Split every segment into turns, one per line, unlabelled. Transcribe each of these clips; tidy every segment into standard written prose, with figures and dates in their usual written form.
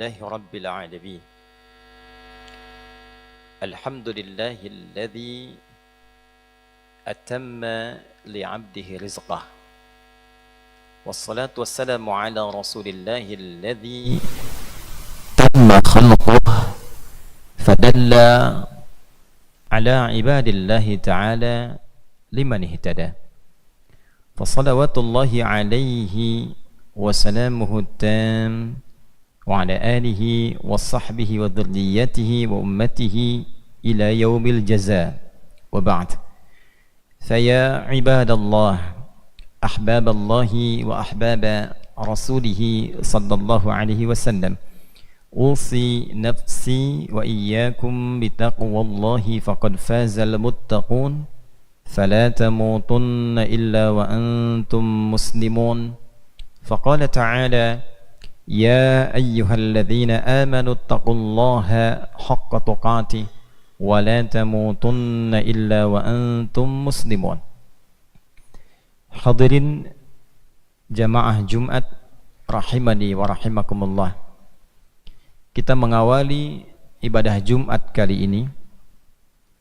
لله رب العالمين الحمد لله الذي أتم لعبده رزقه والصلاة والسلام على رسول الله الذي تم خلقه فدل على عباد الله تعالى لمن اهتدى فصلوات الله عليه وسلامه التام وعلى آله وصحبه وذريته وأمته إلى يوم الجزاء وبعد فيا عباد الله أحباب الله وأحباب رسوله صلى الله عليه وسلم أوصي نفسي وإياكم بتقوى الله فقد فاز المتقون فلا تموتن إلا وأنتم مسلمون فقال تعالى يا أيها الذين آمنوا اتقوا الله حق تقاته ولا تموتن إلا وأنتم مسلمون. Hadirin jamaah Jumat rahimani wa rahimakumullah. Kita mengawali ibadah Jumat kali ini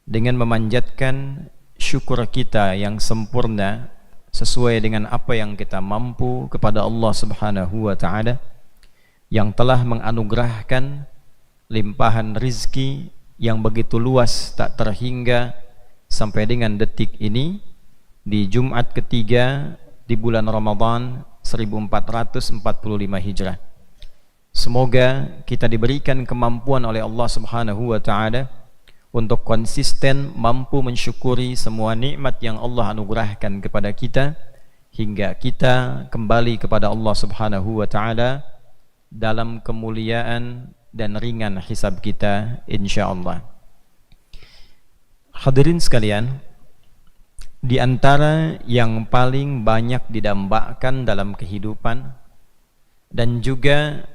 dengan memanjatkan syukur kita yang sempurna sesuai dengan apa yang kita mampu kepada Allah Subhanahu wa taala yang telah menganugerahkan limpahan rizki yang begitu luas tak terhingga sampai dengan detik ini di Jumat ketiga di bulan Ramadan 1445 Hijrah. Semoga kita diberikan kemampuan oleh Allah Subhanahu wa taala untuk konsisten mampu mensyukuri semua nikmat yang Allah anugerahkan kepada kita hingga kita kembali kepada Allah Subhanahu wa taala dalam kemuliaan dan ringan hisab kita insyaallah. Hadirin sekalian, di antara yang paling banyak didambakan dalam kehidupan dan juga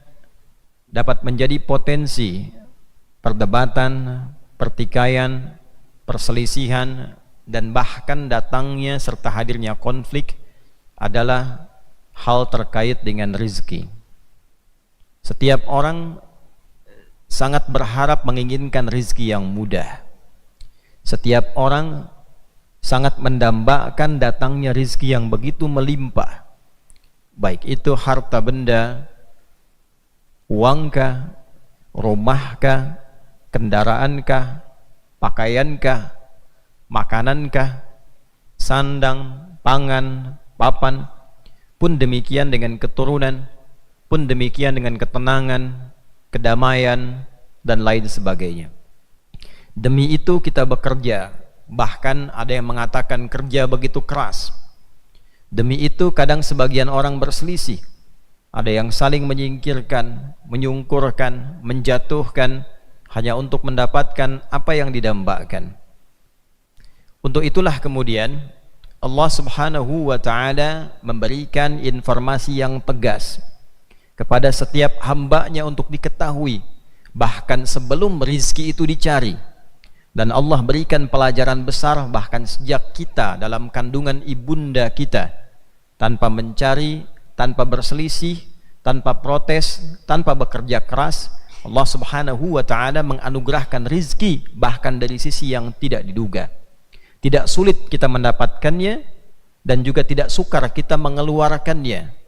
dapat menjadi potensi perdebatan, pertikaian, perselisihan dan bahkan datangnya serta hadirnya konflik adalah hal terkait dengan rezeki. Setiap orang sangat berharap menginginkan rezeki yang mudah. Setiap orang sangat mendambakan datangnya rezeki yang begitu melimpah. Baik itu harta benda, uangkah, rumahkah, kendaraankah, pakaiankah, makanankah, sandang, pangan, papan, pun demikian dengan keturunan, pun demikian dengan ketenangan, kedamaian, dan lain sebagainya. Demi itu kita bekerja, bahkan ada yang mengatakan kerja begitu keras. Demi itu kadang sebagian orang berselisih, ada yang saling menyingkirkan, menyungkurkan, menjatuhkan hanya untuk mendapatkan apa yang didambakan. Untuk itulah kemudian Allah Subhanahu wa taala memberikan informasi yang tegas kepada setiap hambanya untuk diketahui bahkan sebelum rizki itu dicari, dan Allah berikan pelajaran besar bahkan sejak kita dalam kandungan ibunda kita, tanpa mencari, tanpa berselisih, tanpa protes, tanpa bekerja keras, Allah Subhanahu wa taala menganugerahkan rizki bahkan dari sisi yang tidak diduga. Tidak sulit kita mendapatkannya dan juga tidak sukar kita mengeluarkannya,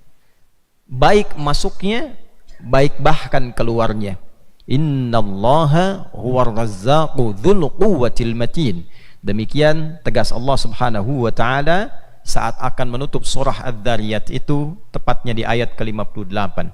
baik masuknya, baik bahkan keluarnya. Innallaha huwar razzaqu dzul quwwatil matin. Demikian tegas Allah Subhanahu wa taala saat akan menutup surah Adz-Dzariyat itu, tepatnya di ayat ke-58.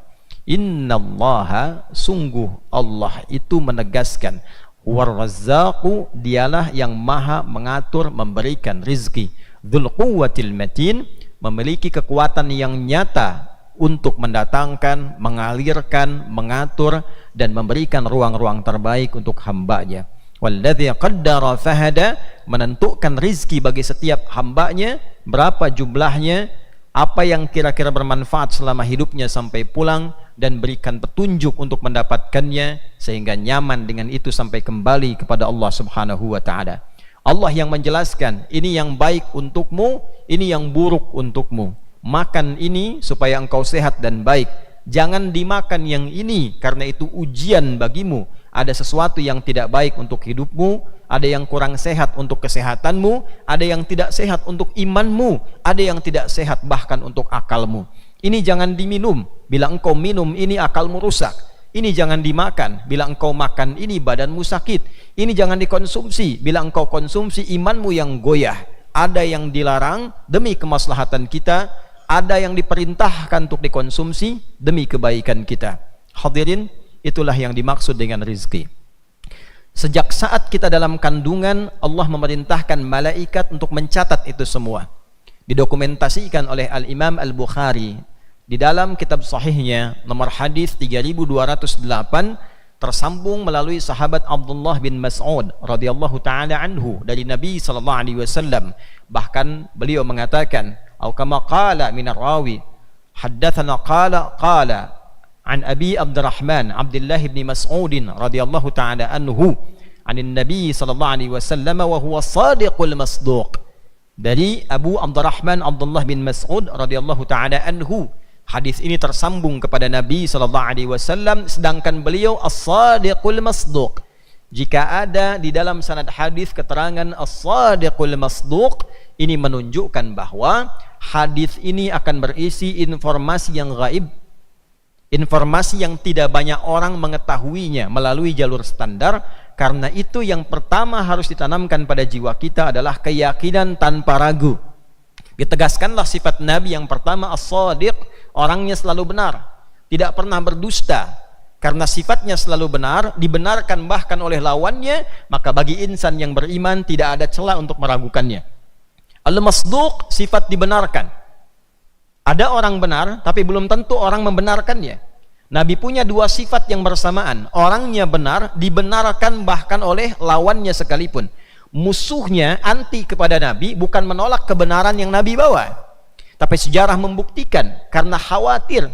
Innallaha, sungguh Allah itu menegaskan, huwar razzaqu, dialah yang maha mengatur memberikan rizki, dzul quwwatil matin, memiliki kekuatan yang nyata untuk mendatangkan, mengalirkan, mengatur dan memberikan ruang-ruang terbaik untuk hambanya. Walladzi qaddara fahada, menentukan rizki bagi setiap hambanya, berapa jumlahnya, apa yang kira-kira bermanfaat selama hidupnya sampai pulang, dan berikan petunjuk untuk mendapatkannya sehingga nyaman dengan itu sampai kembali kepada Allah Subhanahu wa taala. Allah yang menjelaskan, ini yang baik untukmu, ini yang buruk untukmu. Makan ini supaya engkau sehat dan baik, jangan dimakan yang ini karena itu ujian bagimu. Ada sesuatu yang tidak baik untuk hidupmu, ada yang kurang sehat untuk kesehatanmu, ada yang tidak sehat untuk imanmu, ada yang tidak sehat bahkan untuk akalmu. Ini jangan diminum, bila engkau minum ini akalmu rusak. Ini jangan dimakan, bila engkau makan ini badanmu sakit. Ini jangan dikonsumsi, bila engkau konsumsi imanmu yang goyah. Ada yang dilarang demi kemaslahatan kita, ada yang diperintahkan untuk dikonsumsi demi kebaikan kita. Hadirin, itulah yang dimaksud dengan rizki. Sejak saat kita dalam kandungan, Allah memerintahkan malaikat untuk mencatat itu semua. Didokumentasikan oleh Al-Imam Al-Bukhari di dalam kitab sahihnya nomor hadis 3208, tersambung melalui sahabat Abdullah bin Mas'ud radhiyallahu taala anhu dari Nabi sallallahu alaihi wasallam. Bahkan beliau mengatakan, atau kama qala min ar-rawi, haddatsana qala an Abi Abdurrahman Abdullah bin Mas'ud radhiyallahu taala anhu anin Nabi sallallahu alaihi wasallam wa huwa shadiqul masduq. Dari Abu Abdurrahman Abdullah bin Mas'ud radhiyallahu taala anhu, hadis ini tersambung kepada Nabi sallallahu alaihi wasallam sedangkan beliau as-sadiqul masduq. Jika ada di dalam sanad hadis keterangan as-sadiqul masduq, ini menunjukkan bahwa hadis ini akan berisi informasi yang gaib, informasi yang tidak banyak orang mengetahuinya melalui jalur standar. Karena itu yang pertama harus ditanamkan pada jiwa kita adalah keyakinan tanpa ragu. Ditegaskanlah sifat Nabi yang pertama as-sadiq, orangnya selalu benar, tidak pernah berdusta. Karena sifatnya selalu benar, dibenarkan bahkan oleh lawannya, maka bagi insan yang beriman tidak ada celah untuk meragukannya. Al-masduq, sifat dibenarkan. Ada orang benar, tapi belum tentu orang membenarkannya. Nabi punya dua sifat yang bersamaan. Orangnya benar, dibenarkan bahkan oleh lawannya sekalipun. Musuhnya anti kepada Nabi bukan menolak kebenaran yang Nabi bawa, tapi sejarah membuktikan karena khawatir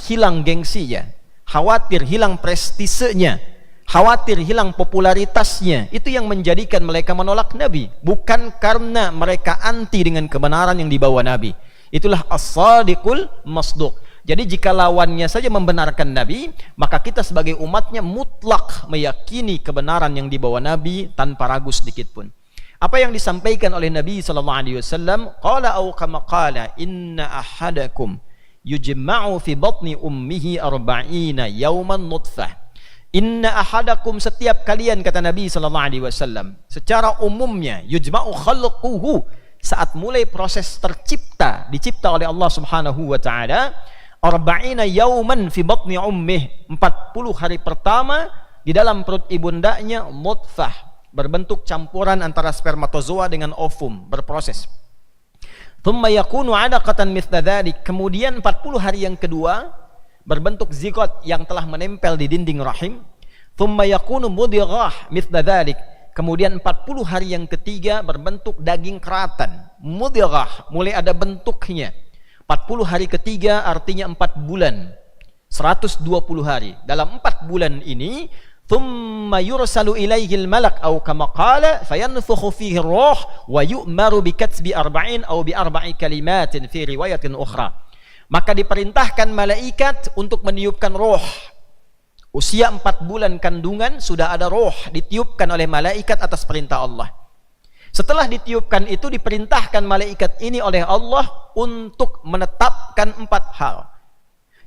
hilang gengsinya, khawatir hilang prestisenya, khawatir hilang popularitasnya. Itu yang menjadikan mereka menolak Nabi, bukan karena mereka anti dengan kebenaran yang dibawa Nabi. Itulah as-sadiqul masduq. Jadi jika lawannya saja membenarkan Nabi, maka kita sebagai umatnya mutlak meyakini kebenaran yang dibawa Nabi tanpa ragu sedikit pun. Apa yang disampaikan oleh Nabi sallallahu alaihi wasallam, qala aw kama qala inna ahadakum yujma'u fi batni ummihi 40 yawman nutfah. Inna ahadakum, setiap kalian, kata Nabi sallallahu alaihi wasallam, secara umumnya yujma'u khalquhu, saat mulai proses tercipta, dicipta oleh Allah Subhanahu wa taala, 40 yauman fi batni ummih, 40 hari pertama di dalam perut ibundanya nutfah, berbentuk campuran antara spermatozoa dengan ovum, berproses. Thumma yakunu 'alaqatan mithla dzalik, kemudian 40 hari yang kedua berbentuk zigot yang telah menempel di dinding rahim. Thumma yakunu mudghah mithla dzalik, kemudian 40 hari yang ketiga berbentuk daging keratan, mudghah, mulai ada bentuknya. 40 hari ketiga artinya 4 bulan, 120 hari. Dalam 4 bulan ini, thumma yursalu ilaihil malak aw kama qala fayanfukhu fihi ruh wa yu'maru bi katbi 40 aw bi 4 kalimatin fi riwayatin ukhra. Maka diperintahkan malaikat untuk meniupkan roh. Usia 4 bulan kandungan sudah ada roh ditiupkan oleh malaikat atas perintah Allah. Setelah ditiupkan itu diperintahkan malaikat ini oleh Allah untuk menetapkan 4 hal.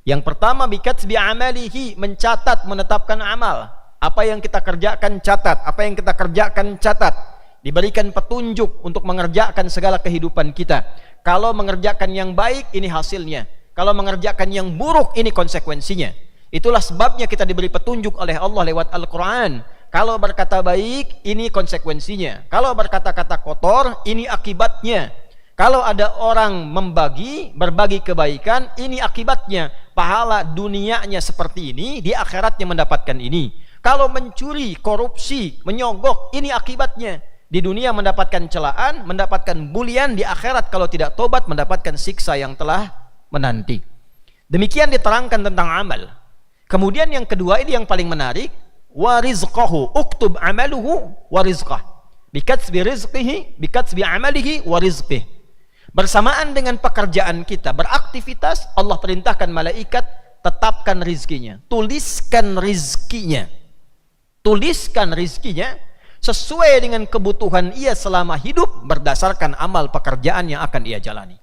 Yang pertama bikatsbi amalihi, mencatat, menetapkan amal. Apa yang kita kerjakan catat, apa yang kita kerjakan catat. Diberikan petunjuk untuk mengerjakan segala kehidupan kita. Kalau mengerjakan yang baik, ini hasilnya. Kalau mengerjakan yang buruk, ini konsekuensinya. Itulah sebabnya kita diberi petunjuk oleh Allah lewat Al-Quran. Kalau berkata baik, ini konsekuensinya. Kalau berkata-kata kotor, ini akibatnya. Kalau ada orang berbagi kebaikan, ini akibatnya. Pahala dunianya seperti ini, di akhiratnya mendapatkan ini. Kalau mencuri, korupsi, menyogok, ini akibatnya. Di dunia mendapatkan celaan, mendapatkan bulian, di akhirat kalau tidak tobat mendapatkan siksa yang telah menanti. Demikian diterangkan tentang amal. Kemudian yang kedua, ini yang paling menarik, wa rizqahu, uktub amaluhu wa rizqah, bikatsbi rizqihi, bikatsbi amalihi wa rizqih. Bersamaan dengan pekerjaan kita beraktivitas, Allah perintahkan malaikat tetapkan rizkinya, tuliskan rizkinya. Tuliskan rizkinya sesuai dengan kebutuhan ia selama hidup berdasarkan amal pekerjaan yang akan ia jalani.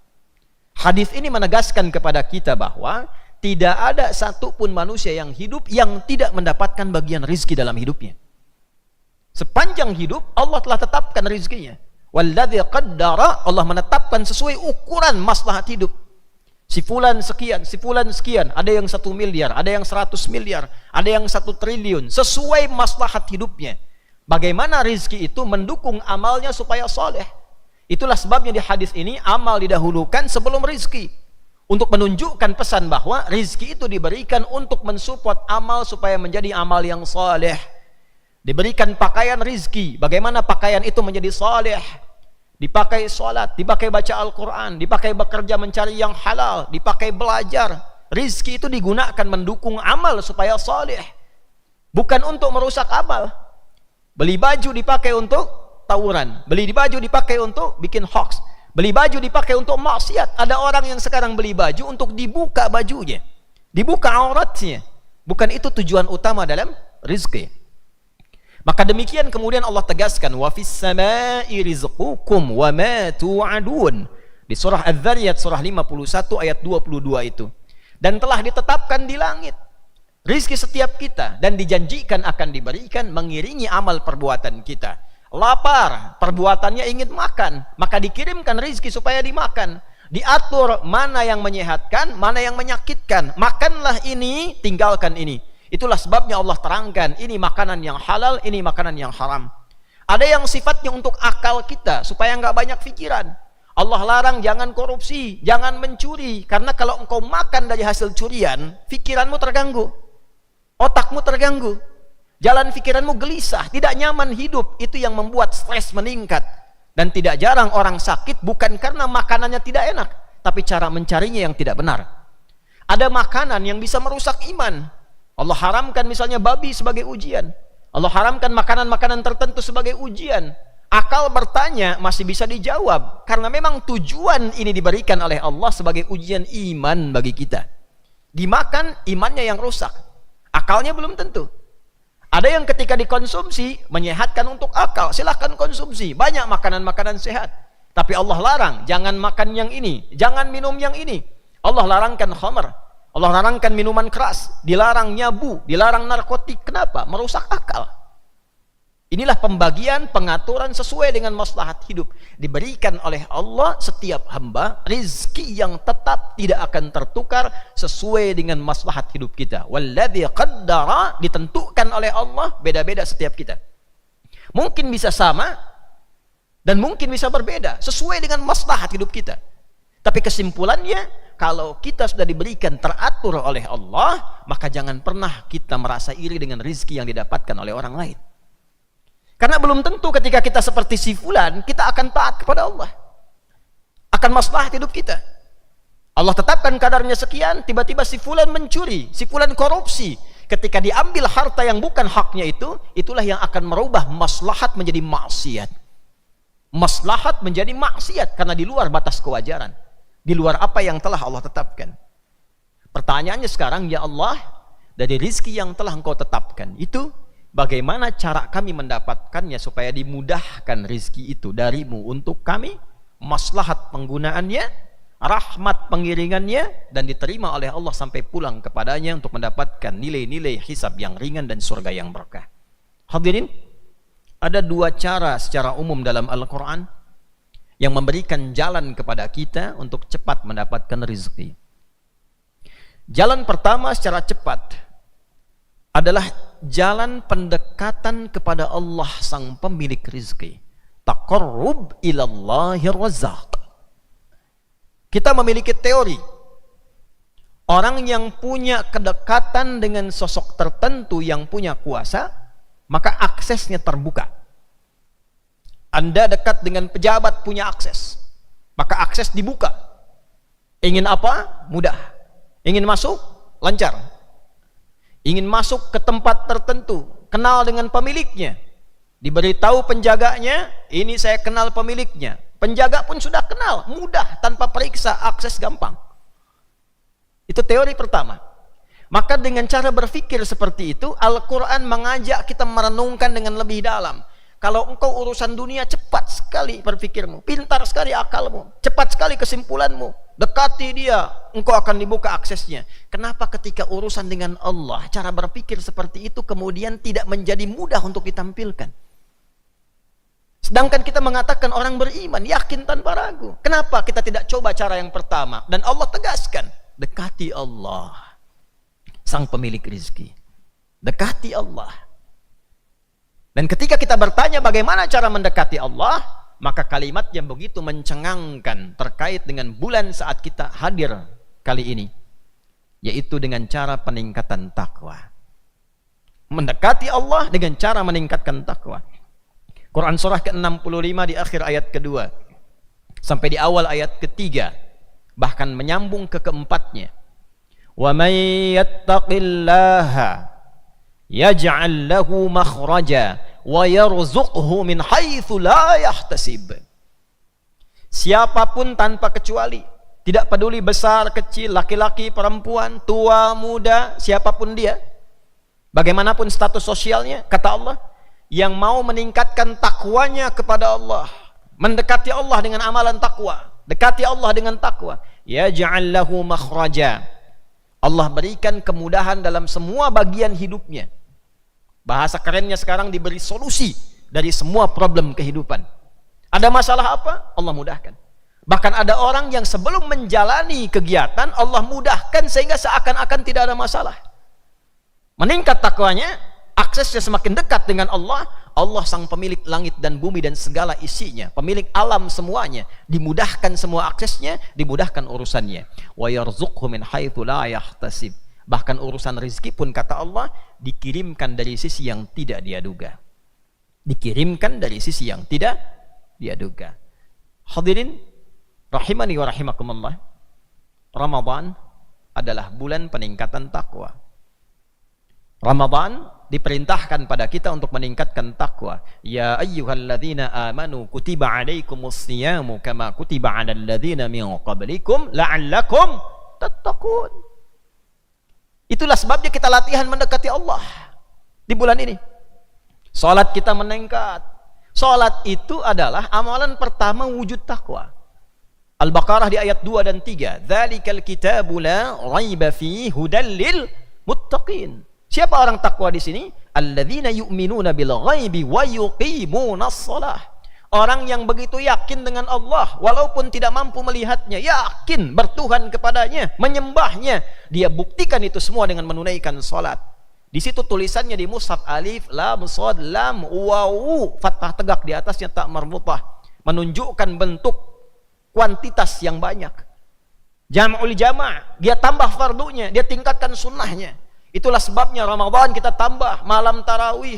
Hadis ini menegaskan kepada kita bahwa tidak ada satupun manusia yang hidup yang tidak mendapatkan bagian rizki dalam hidupnya. Sepanjang hidup Allah telah tetapkan rizkinya. Walladzi qaddara, Allah menetapkan sesuai ukuran maslahat hidup. Si fulan sekian, si fulan sekian, ada yang 1 miliar, ada yang 100 miliar, ada yang 1 triliun, sesuai maslahat hidupnya. Bagaimana rizki itu mendukung amalnya supaya soleh. Itulah sebabnya di hadis ini amal didahulukan sebelum rizki, untuk menunjukkan pesan bahwa rizki itu diberikan untuk mensupport amal supaya menjadi amal yang soleh. Diberikan pakaian rizki, bagaimana pakaian itu menjadi soleh. Dipakai sholat, dipakai baca Al-Quran, dipakai bekerja mencari yang halal, dipakai belajar. Rizki itu digunakan mendukung amal supaya saleh, bukan untuk merusak amal. Beli baju dipakai untuk tawuran, beli baju dipakai untuk bikin hoax, beli baju dipakai untuk maksiat. Ada orang yang sekarang beli baju untuk dibuka bajunya, dibuka auratnya. Bukan itu tujuan utama dalam rizki. Maka demikian kemudian Allah tegaskan, wa fis samai rizqukum wa ma tu'adun, di surah Az-Zariyat surah 51 ayat 22 itu. Dan telah ditetapkan di langit rizki setiap kita, dan dijanjikan akan diberikan mengiringi amal perbuatan kita. Lapar, perbuatannya ingin makan, maka dikirimkan rizki supaya dimakan. Diatur mana yang menyehatkan, mana yang menyakitkan. Makanlah ini, tinggalkan ini. Itulah sebabnya Allah terangkan, ini makanan yang halal, ini makanan yang haram. Ada yang sifatnya untuk akal kita, supaya nggak banyak pikiran. Allah larang jangan korupsi, jangan mencuri, karena kalau engkau makan dari hasil curian, pikiranmu terganggu, otakmu terganggu, jalan pikiranmu gelisah, tidak nyaman hidup. Itu yang membuat stres meningkat. Dan tidak jarang orang sakit bukan karena makanannya tidak enak, tapi cara mencarinya yang tidak benar. Ada makanan yang bisa merusak iman. Allah haramkan misalnya babi sebagai ujian. Allah haramkan makanan-makanan tertentu sebagai ujian. Akal bertanya masih bisa dijawab, karena memang tujuan ini diberikan oleh Allah sebagai ujian iman bagi kita. Dimakan, imannya yang rusak, akalnya belum tentu. Ada yang ketika dikonsumsi menyehatkan untuk akal, silahkan konsumsi, banyak makanan-makanan sehat. Tapi Allah larang, jangan makan yang ini, jangan minum yang ini. Allah larangkan khamr, Allah larangkan minuman keras, dilarang nyabu, dilarang narkotik. Kenapa? Merusak akal. Inilah pembagian pengaturan sesuai dengan maslahat hidup. Diberikan oleh Allah setiap hamba rizki yang tetap tidak akan tertukar sesuai dengan maslahat hidup kita. Walladzi qaddara, ditentukan oleh Allah, beda-beda setiap kita. Mungkin bisa sama dan mungkin bisa berbeda sesuai dengan maslahat hidup kita. Tapi kesimpulannya, kalau kita sudah diberikan teratur oleh Allah, maka jangan pernah kita merasa iri dengan rizki yang didapatkan oleh orang lain. Karena belum tentu ketika kita seperti si fulan, kita akan taat kepada Allah, akan maslahat hidup kita. Allah tetapkan kadarnya sekian, tiba-tiba si fulan mencuri, si fulan korupsi. Ketika diambil harta yang bukan haknya itu, itulah yang akan merubah maslahat menjadi maksiat. Maslahat menjadi maksiat karena di luar batas kewajaran, di luar apa yang telah Allah tetapkan. Pertanyaannya sekarang, ya Allah, dari rizki yang telah Engkau tetapkan itu, bagaimana cara kami mendapatkannya supaya dimudahkan rizki itu darimu untuk kami, maslahat penggunaannya, rahmat pengiringannya, dan diterima oleh Allah sampai pulang kepadanya untuk mendapatkan nilai-nilai hisab yang ringan dan surga yang berkah. Hadirin, ada dua cara secara umum dalam Al-Quran yang memberikan jalan kepada kita untuk cepat mendapatkan rizki. Jalan pertama secara cepat adalah jalan pendekatan kepada Allah sang pemilik rizki. Taqarrub ilallahir razzaq. Kita memiliki teori, orang yang punya kedekatan dengan sosok tertentu yang punya kuasa, maka aksesnya terbuka. Anda dekat dengan pejabat, punya akses, maka akses dibuka. Ingin apa? Mudah. Ingin masuk? Lancar. Ingin masuk ke tempat tertentu, kenal dengan pemiliknya, diberitahu penjaganya, ini saya kenal pemiliknya. Penjaga pun sudah kenal, mudah, tanpa periksa, akses gampang. Itu teori pertama. Maka dengan cara berpikir seperti itu, Al-Quran mengajak kita merenungkan dengan lebih dalam. Kalau engkau urusan dunia, cepat sekali berpikirmu, pintar sekali akalmu, cepat sekali kesimpulanmu, dekati dia, engkau akan dibuka aksesnya. Kenapa ketika urusan dengan Allah, cara berpikir seperti itu kemudian tidak menjadi mudah untuk ditampilkan? Sedangkan kita mengatakan orang beriman, yakin tanpa ragu. Kenapa kita tidak coba cara yang pertama? Dan Allah tegaskan, dekati Allah, Sang pemilik rizki. Dekati Allah. Dan ketika kita bertanya bagaimana cara mendekati Allah, maka kalimat yang begitu mencengangkan terkait dengan bulan saat kita hadir kali ini, yaitu dengan cara peningkatan takwa. Mendekati Allah dengan cara meningkatkan takwa. Quran surah ke-65 di akhir ayat kedua sampai di awal ayat ketiga, bahkan menyambung ke keempatnya. Wa may yattaqillaha yaj'al lahu makhraja wa yarzuqhu min haitsu la yahtasib. Siapapun tanpa kecuali, tidak peduli besar kecil, laki-laki perempuan, tua muda, siapapun dia, bagaimanapun status sosialnya, kata Allah, yang mau meningkatkan takwanya kepada Allah, mendekati Allah dengan amalan takwa, dekati Allah dengan takwa, yaj'al lahu makhraja, Allah berikan kemudahan dalam semua bagian hidupnya. Bahasa kerennya sekarang, diberi solusi dari semua problem kehidupan. Ada masalah apa? Allah mudahkan. Bahkan ada orang yang sebelum menjalani kegiatan Allah mudahkan sehingga seakan-akan tidak ada masalah. Meningkat takwanya, aksesnya semakin dekat dengan Allah. Allah sang pemilik langit dan bumi dan segala isinya, pemilik alam semuanya, dimudahkan semua aksesnya, dimudahkan urusannya. Wa yarzuqhu min haitsu la yahtasib. Bahkan urusan rezeki pun, kata Allah, dikirimkan dari sisi yang tidak dia duga. Dikirimkan dari sisi yang tidak dia duga. Hadirin rahimani wa rahimakumullah, Ramadan adalah bulan peningkatan takwa. Ramadan diperintahkan pada kita untuk meningkatkan takwa. Ya ayyuhalladzina amanu kutiba alaikumus siyamu kama kutiba alal ladzina min qablikum la'allakum tattaqun. Itulah sebabnya kita latihan mendekati Allah di bulan ini. Salat kita meningkat. Salat itu adalah amalan pertama wujud takwa. Al-Baqarah di ayat 2 dan 3. Dzalikal kitabu la raiba fihi hudal lil muttaqin. Siapa orang takwa di sini? Alladzina yu'minuna bil ghaibi wa yuqimunas shalah. Orang yang begitu yakin dengan Allah walaupun tidak mampu melihatnya, yakin bertuhan kepadanya, menyembahnya, dia buktikan itu semua dengan menunaikan salat. Di situ tulisannya di mushaf alif lam shad lam waw, fathah tegak di atasnya tak marbutah, menunjukkan bentuk kuantitas yang banyak. Jam'ul jama', dia tambah fardunya, dia tingkatkan sunnahnya. Itulah sebabnya Ramadan kita tambah malam tarawih,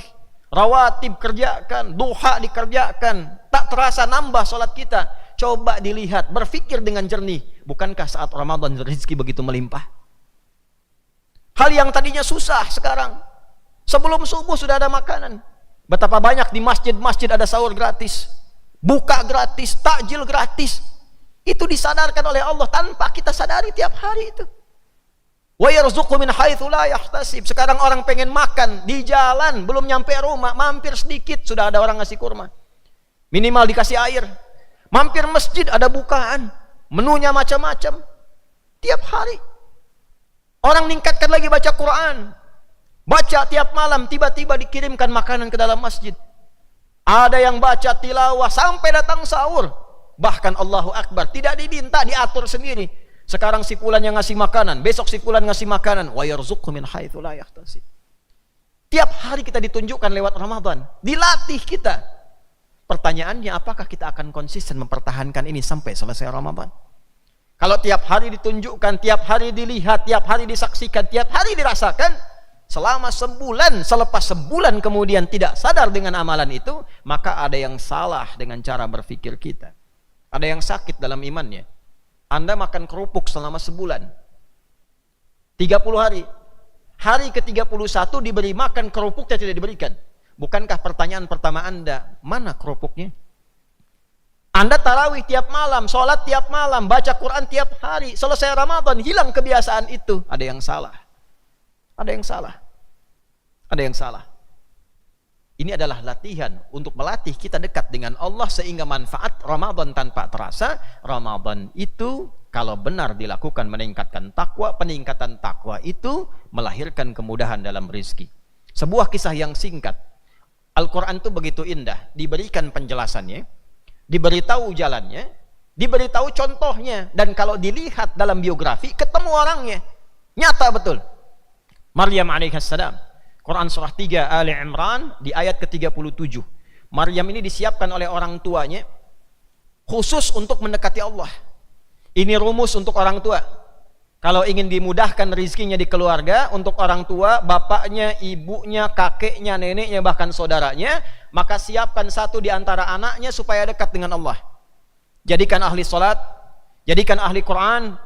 rawatib kerjakan, duha dikerjakan, tak terasa nambah sholat kita. Coba dilihat, berpikir dengan jernih, bukankah saat Ramadan rezeki begitu melimpah? Hal yang tadinya susah sekarang, sebelum subuh sudah ada makanan. Betapa banyak di masjid-masjid ada sahur gratis, buka gratis, takjil gratis. Itu disadarkan oleh Allah tanpa kita sadari tiap hari itu. Wa yarzuqhu min haitsu la yahtasib. Sekarang orang pengen makan di jalan, belum nyampe rumah, mampir sedikit sudah ada orang ngasih kurma. Minimal dikasih air. Mampir masjid ada bukaan, menunya macam-macam. Tiap hari. Orang ningkatkan lagi baca Quran. Baca tiap malam, tiba-tiba dikirimkan makanan ke dalam masjid. Ada yang baca tilawah sampai datang sahur. Bahkan Allahu Akbar, tidak diminta, diatur sendiri. Sekarang si fulan yang ngasih makanan, besok si fulan ngasih makanan. Wa yarzuqhu min haitsu la yahtasib. Tiap hari kita ditunjukkan lewat Ramadan, dilatih kita. Pertanyaannya, apakah kita akan konsisten mempertahankan ini sampai selesai Ramadan? Kalau tiap hari ditunjukkan, tiap hari dilihat, tiap hari disaksikan, tiap hari dirasakan, selama sebulan, selepas sebulan kemudian tidak sadar dengan amalan itu, maka ada yang salah dengan cara berpikir kita. Ada yang sakit dalam imannya. Anda makan kerupuk selama sebulan, 30 hari. Hari ke-31 diberi makan, kerupuknya tidak diberikan. Bukankah pertanyaan pertama Anda, mana kerupuknya? Anda tarawih tiap malam, sholat tiap malam, baca Quran tiap hari. Selesai Ramadan, hilang kebiasaan itu. Ada yang salah. Ada yang salah. Ada yang salah. Ini adalah latihan untuk melatih kita dekat dengan Allah sehingga manfaat Ramadan tanpa terasa. Ramadan itu kalau benar dilakukan meningkatkan takwa, peningkatan takwa itu melahirkan kemudahan dalam rezeki. Sebuah kisah yang singkat. Al-Quran itu begitu indah, diberikan penjelasannya, diberitahu jalannya, diberitahu contohnya, dan kalau dilihat dalam biografi ketemu orangnya, nyata betul. Maryam alaihissalam. Quran surah 3 Ali Imran di ayat ke-37. Maryam ini disiapkan oleh orang tuanya khusus untuk mendekati Allah. Ini rumus untuk orang tua. Kalau ingin dimudahkan rezekinya di keluarga, untuk orang tua, bapaknya, ibunya, kakeknya, neneknya, bahkan saudaranya, maka siapkan satu di antara anaknya supaya dekat dengan Allah. Jadikan ahli salat, jadikan ahli Quran.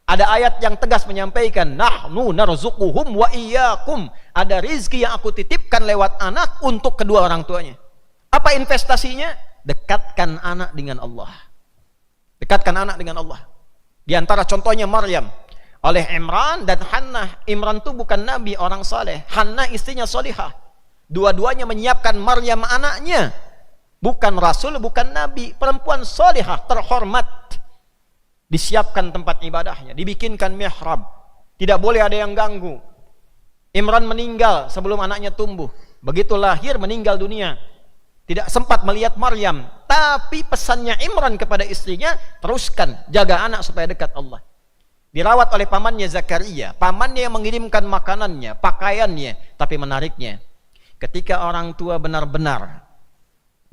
Ada ayat yang tegas menyampaikan, nahnu narzuquhum wa iyyakum. Ada rizki yang aku titipkan lewat anak untuk kedua orang tuanya. Apa investasinya? Dekatkan anak dengan Allah. Dekatkan anak dengan Allah. Di antara contohnya Maryam oleh Imran dan Hannah. Imran itu bukan nabi, orang saleh. Hannah istrinya salihah. Dua-duanya menyiapkan Maryam anaknya. Bukan rasul, bukan nabi, perempuan salihah, terhormat. Disiapkan tempat ibadahnya, dibikinkan mihrab, tidak boleh ada yang ganggu. Imran meninggal sebelum anaknya tumbuh, begitu lahir meninggal dunia, tidak sempat melihat Maryam. Tapi pesannya Imran kepada istrinya, teruskan jaga anak supaya dekat Allah. Dirawat oleh pamannya Zakaria, pamannya yang mengirimkan makanannya, pakaiannya. Tapi menariknya, ketika orang tua benar-benar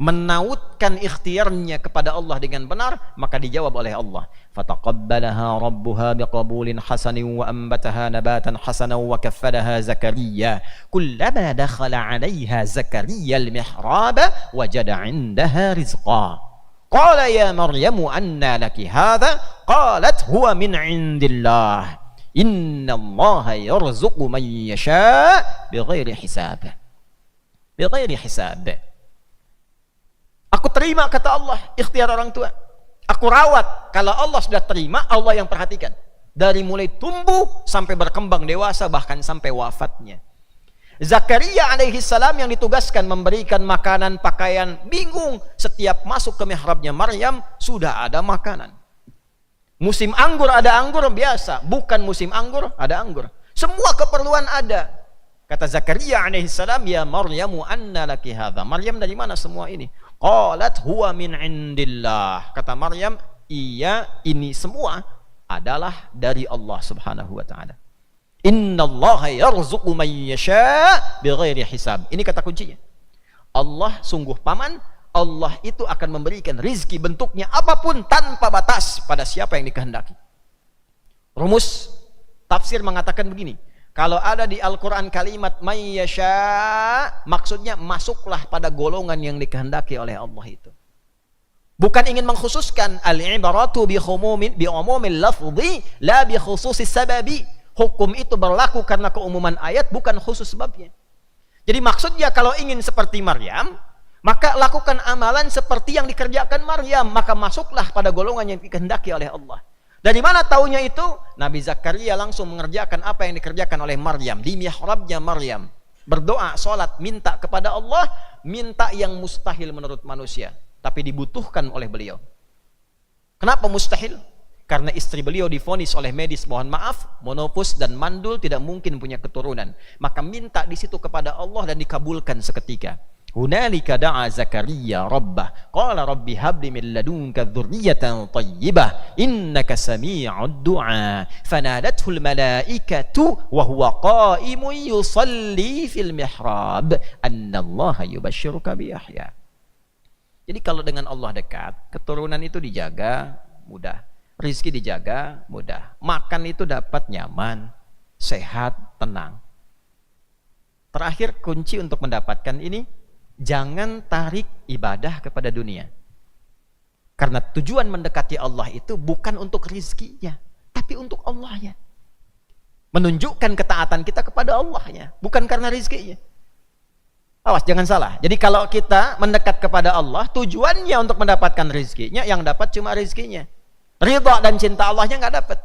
menautkan ikhtiarnya kepada Allah dengan benar, maka dijawab oleh Allah. Fataqabbalaha rabbuha biqabulin hasanin wa anbataha nabatan hasanan wa kaffalaha Zakaria. Kullama dakhala 'alayha Zakaria al-mihraba wajada 'indaha rizqa. Qala ya Maryamu anna laki hadha? Qalat huwa min 'indillah. Inna Allaha yarzuqu man yasha' bighairi hisab. Bighairi hisab. Aku terima, kata Allah, ikhtiar orang tua. Aku rawat. Kalau Allah sudah terima, Allah yang perhatikan. Dari mulai tumbuh sampai berkembang dewasa, bahkan sampai wafatnya. Zakaria alaihissalam yang ditugaskan memberikan makanan, pakaian, bingung. Setiap masuk ke mihrabnya Maryam, sudah ada makanan. Musim anggur ada anggur biasa. Bukan musim anggur ada anggur. Semua keperluan ada. Kata Zakaria alaihissalam, ya Maryamu anna laki hadha. Maryam, dari mana semua ini? Qalat huwa min indillah. Kata Maryam, iya, ini semua adalah dari Allah subhanahu wa ta'ala. Innallaha yarzuqu man yasha' bighairi hisab. Ini kata kuncinya. Allah sungguh paman, Allah itu akan memberikan rizki bentuknya apapun tanpa batas pada siapa yang dikehendaki. Rumus tafsir mengatakan begini. Kalau ada di Al-Quran kalimat mayyasha, maksudnya masuklah pada golongan yang dikehendaki oleh Allah itu. Bukan ingin mengkhususkan. Al-ibaratu bi umumil lafzi la bi khususis sababi. Hukum itu berlaku karena keumuman ayat, bukan khusus sebabnya. Jadi maksudnya kalau ingin seperti Maryam, maka lakukan amalan seperti yang dikerjakan Maryam, maka masuklah pada golongan yang dikehendaki oleh Allah. Dari mana taunya itu? Nabi Zakaria langsung mengerjakan apa yang dikerjakan oleh Maryam di mihrabnya Maryam. Berdoa, sholat, minta kepada Allah, minta yang mustahil menurut manusia, tapi dibutuhkan oleh beliau. Kenapa mustahil? Karena istri beliau divonis oleh medis, mohon maaf, monopus dan mandul, tidak mungkin punya keturunan. Maka minta di situ kepada Allah dan dikabulkan seketika. Hunalika da'a Zakaria rabbah qala rabbi habli min ladunka dzurriyyatan thayyibah innaka sami'ud du'a fanadathul malaikatu wa huwa qa'imun yusalli fil mihrab annallaha yubashshiruka bi Yahya. Jadi kalau dengan Allah dekat, keturunan itu dijaga mudah, rezeki dijaga mudah, makan itu dapat nyaman, sehat, tenang. Terakhir kunci untuk mendapatkan ini, jangan tarik ibadah kepada dunia. Karena tujuan mendekati Allah itu bukan untuk rizkinya, tapi untuk Allahnya. Menunjukkan ketaatan kita kepada Allahnya, bukan karena rizkinya. Awas, jangan salah. Jadi kalau kita mendekat kepada Allah, tujuannya untuk mendapatkan rizkinya, yang dapat cuma rizkinya. Ridha dan cinta Allahnya nggak dapat.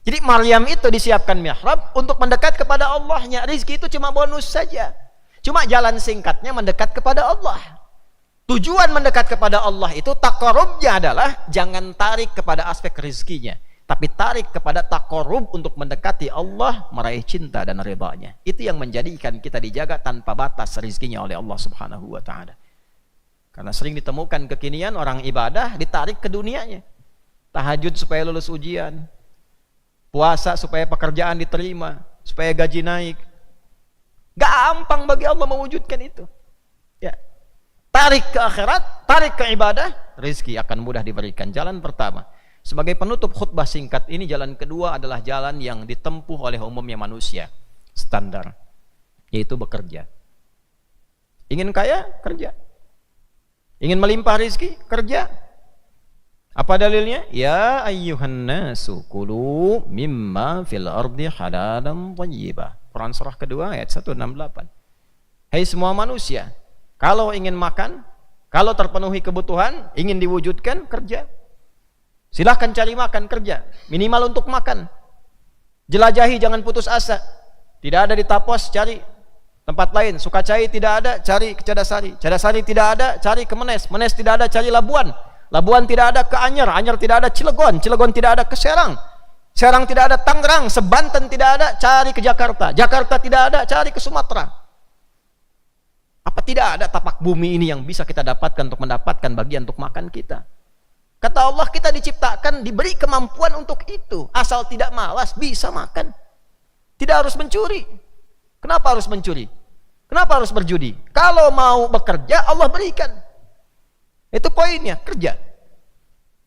Jadi Maryam itu disiapkan mihrab untuk mendekat kepada Allahnya. Rizki itu cuma bonus saja. Cuma jalan singkatnya mendekat kepada Allah. Tujuan mendekat kepada Allah itu taqarrubnya adalah jangan tarik kepada aspek rizkinya, tapi tarik kepada taqarrub untuk mendekati Allah, meraih cinta dan ridhanya. Itu yang menjadikan kita dijaga tanpa batas rizkinya oleh Allah Subhanahu wa taala. Karena sering ditemukan kekinian orang ibadah ditarik ke dunianya. Tahajud supaya lulus ujian, puasa supaya pekerjaan diterima, supaya gaji naik. Gampang bagi Allah mewujudkan itu. Ya. Tarik ke akhirat, tarik ke ibadah, rizki akan mudah diberikan. Jalan pertama. Sebagai penutup khutbah singkat ini, jalan kedua adalah jalan yang ditempuh oleh umumnya manusia. Standar. Yaitu bekerja. Ingin kaya? Kerja. Ingin melimpah rizki? Kerja. Apa dalilnya? Ya ayyuhan nasu kulu mimma fil ardi halalan thayyibah. Quran surah kedua ayat 168. Hai semua manusia, kalau ingin makan, kalau terpenuhi kebutuhan, ingin diwujudkan, kerja. Silahkan cari makan, kerja. Minimal untuk makan. Jelajahi, jangan putus asa. Tidak ada di Tapos, cari tempat lain. Sukacai tidak ada, cari ke Cadasari. Cadasari tidak ada, cari ke Menes. Menes tidak ada, cari Labuan. Labuan tidak ada, ke Anyer. Anyer tidak ada, Cilegon. Cilegon tidak ada, ke Serang. Serang tidak ada, Tangerang. Sebanten tidak ada, cari ke Jakarta. Jakarta tidak ada, cari ke Sumatera. Apa tidak ada tapak bumi ini yang bisa kita dapatkan untuk mendapatkan bagian untuk makan kita? Kata Allah, kita diciptakan, diberi kemampuan untuk itu. Asal tidak malas, bisa makan. Tidak harus mencuri. Kenapa harus mencuri? Kenapa harus berjudi? Kalau mau bekerja, Allah berikan. Itu poinnya, kerja.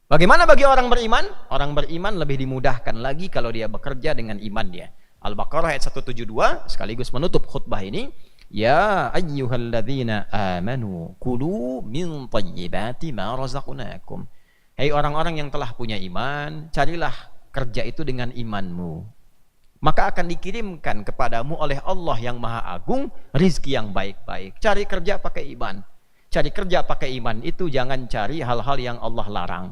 Bagaimana bagi orang beriman? Orang beriman lebih dimudahkan lagi kalau dia bekerja dengan iman dia. Al-Baqarah ayat 172, sekaligus menutup khutbah ini. Ya ayyuhalladzina amanu kulu min thayyibati ma razaqnakum. Hai orang-orang yang telah punya iman, carilah kerja itu dengan imanmu. Maka akan dikirimkan kepadamu oleh Allah yang Maha Agung rizki yang baik-baik. Cari kerja pakai iman. Cari kerja pakai iman itu jangan cari hal-hal yang Allah larang.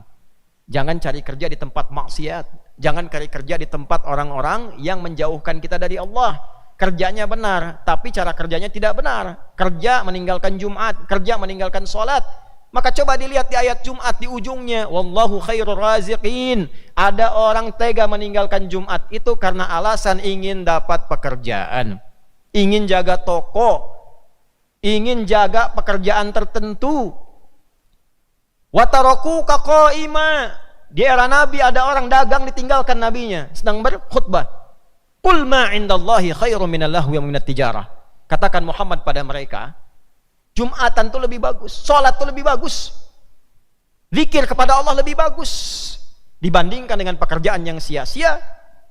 Jangan cari kerja di tempat maksiat. Jangan cari kerja di tempat orang-orang yang menjauhkan kita dari Allah. Kerjanya benar, tapi cara kerjanya tidak benar. Kerja meninggalkan Jumat, kerja meninggalkan sholat. Maka coba dilihat di ayat Jumat di ujungnya, wallahu khairur raziqin. Ada orang tega meninggalkan Jumat itu karena alasan ingin dapat pekerjaan, ingin jaga toko, ingin jaga pekerjaan tertentu. Wataraku kaqaima. Di era Nabi ada orang dagang ditinggalkan nabinya sedang berkhutbah. Qul ma indallahi khairum minal lahwi wa minat tijarah. Katakan Muhammad pada mereka, Jumatan itu lebih bagus, sholat itu lebih bagus, zikir kepada Allah lebih bagus dibandingkan dengan pekerjaan yang sia-sia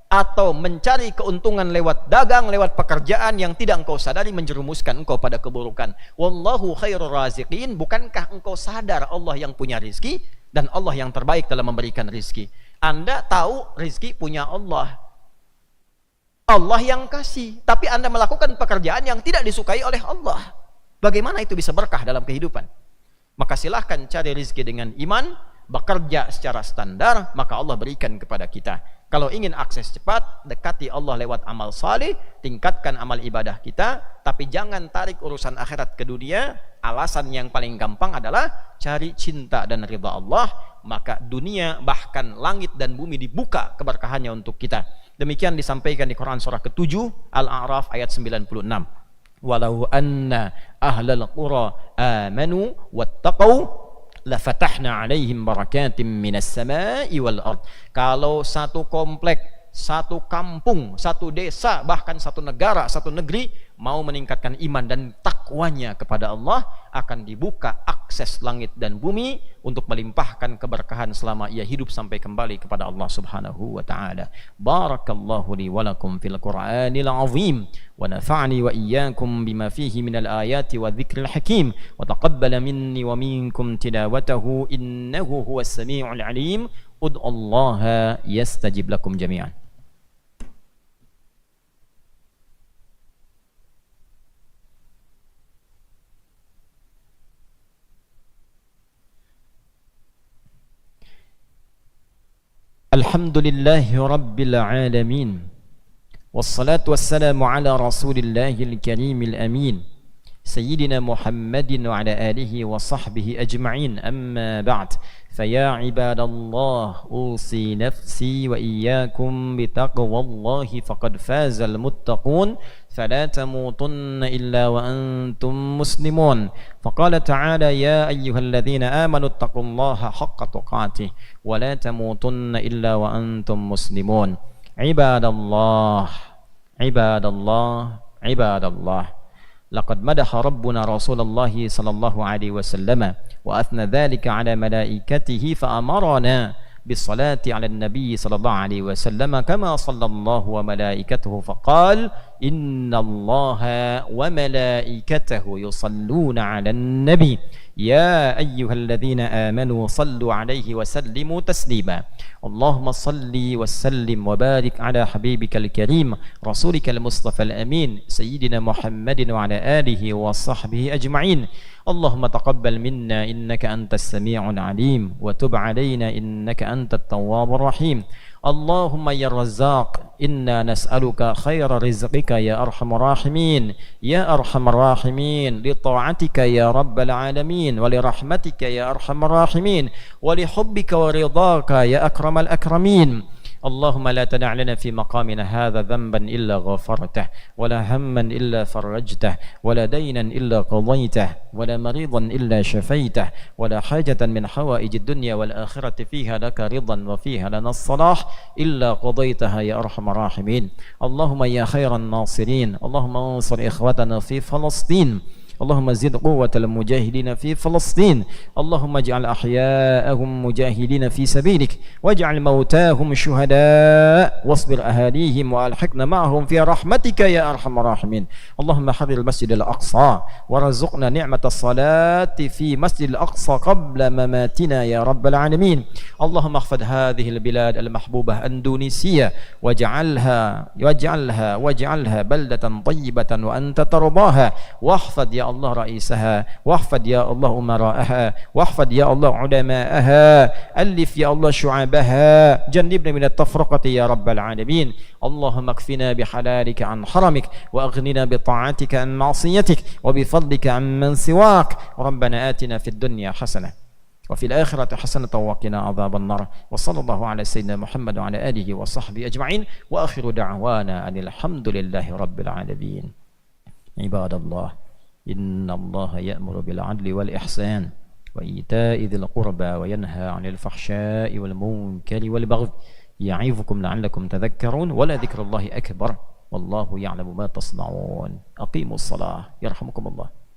atau mencari keuntungan lewat dagang, lewat pekerjaan yang tidak engkau sadari menjerumuskan engkau pada keburukan. Wallahu khairur raziqin. Bukankah engkau sadar Allah yang punya rizki dan Allah yang terbaik dalam memberikan rizki? Anda tahu rizki punya Allah, Allah yang kasih, tapi Anda melakukan pekerjaan yang tidak disukai oleh Allah. Bagaimana itu bisa berkah dalam kehidupan? Maka silahkan cari rizki dengan iman, bekerja secara standar, maka Allah berikan kepada kita. Kalau ingin akses cepat, dekati Allah lewat amal saleh, tingkatkan amal ibadah kita, tapi jangan tarik urusan akhirat ke dunia. Alasan yang paling gampang adalah cari cinta dan ridha Allah, maka dunia bahkan langit dan bumi dibuka keberkahannya untuk kita. Demikian disampaikan di Quran surah ke-7 Al-A'raf ayat 96. Walau anna ahlal qura amanu wattaqau lafatahna alaihim barakatim minas samai wal ard. Kalau satu komplek, satu kampung, satu desa, bahkan satu negara, satu negeri mau meningkatkan iman dan takwanya kepada Allah, akan dibuka akses langit dan bumi untuk melimpahkan keberkahan selama ia hidup sampai kembali kepada Allah Subhanahu wa taala. Barakallahu li wa lakum fil Qur'anil azim wa nafa'ani wa iyyakum bima fihi minal ayati wa dzikril hakim wa taqabbala minni wa minkum tilawatahu innahu huwas samiul alim. Ud'ullaha yastajib lakum jami'an. Alhamdulillahi Rabbil Alamin. Wassalatu wassalamu ala Rasulillahil Karimil Amin, Sayyidina Muhammadin wa ala alihi wa sahbihi ajma'in. Amma ba'd. Faya ibadallah, usi nafsi wa iyyakum bitaqwallahi faqad fazal muttaqun. Fala tamutunna illa wa antum muslimun. Faqala ta'ala ya ayyuhalladzina amanu ittaqullaha haqqa tuqatih wa la tamutunna illa wa antum muslimun. Ibadallah, ibadallah, ibadallah. Laqad madaha Rabbuna Rasulullah sallallahu alaihi wasallam wa athna dhalika ala malaikatihi fa amarana bisalati ala nabi sallallahu alaihi wasallam kama sallallahu wa malaikatuhu faqal inna allaha wa malaikatahu yusalluna ala nabi ya ayyuhalladzina amanu sallu alaihi wa sallimu taslima. Allahumma salli wa sallim wa barik ala habibikal karim rasulikal mustafal amin sayyidina Muhammadin wa ala alihi wa sahbihi ajma'in. Allahumma taqabbal minna innaka antas sami'ul alim wa tub alaina innaka antat tawwabur rahim. Allahumma ya Razzaq, inna nas'aluka khaira rizqika ya arhamar rahimin, ya arhamar rahimin, li ta'atika ya rabbal alamin, wa li rahmatika ya arhamar rahimin, wa li hubbika wa ridhaka ya akramal akramin. Allahumma la tada' lana fi maqamina hadha dhanban illa ghafartah, wa la hamman illa farajtah, wa la daynan illa qadaytah, wa la maridan illa shafaitah, wa la hajatan min hawaijid dunya wal akhirati fiha laka ridan wa fiha lana as-salah illa qadaytaha ya arhamar rahimin. Allahumma ya khairan nasirin, Allahumma ansur ikhwatana fi Falastin, اللهم زد قوة المجاهدين في فلسطين، اللهم اجعل أحياءهم مجاهدين في سبيلك واجعل موتاهم شهداء واصبر أهاليهم وألحقنا معهم في رحمتك يا أرحم الراحمين. اللهم حرر المسجد الأقصى ورزقنا نعمة الصلاة في مسجد الأقصى قبل مماتنا يا رب العالمين. اللهم احفظ هذه البلاد المحبوبة أندونيسيا واجعلها بلدة طيبة وأنت ترضاها، واحفظ يا الله رئيسها، واحفظ يا الله أمراءها، واحفظ يا الله علماءها، ألف يا الله شعبها، جنبنا من التفرقة يا رب العالمين. اللهم اكفنا بحلالك عن حرمك وأغننا بطاعتك عن معصيتك وبفضلك عن من سواك. ربنا آتنا في الدنيا حسنة وفي الآخرة حسنة وقنا عذاب النار. وصلى الله على سيدنا محمد وعلى آله وصحبه أجمعين وآخر دعوانا أن الحمد لله رب العالمين. عباد الله، إن الله يأمر بالعدل والإحسان وإيتاء ذي القربى وينهى عن الفحشاء والمنكر والبغي يعظكم لعلكم تذكرون. ولذكر الله أكبر والله يعلم ما تصنعون. أقيموا الصلاة يرحمكم الله.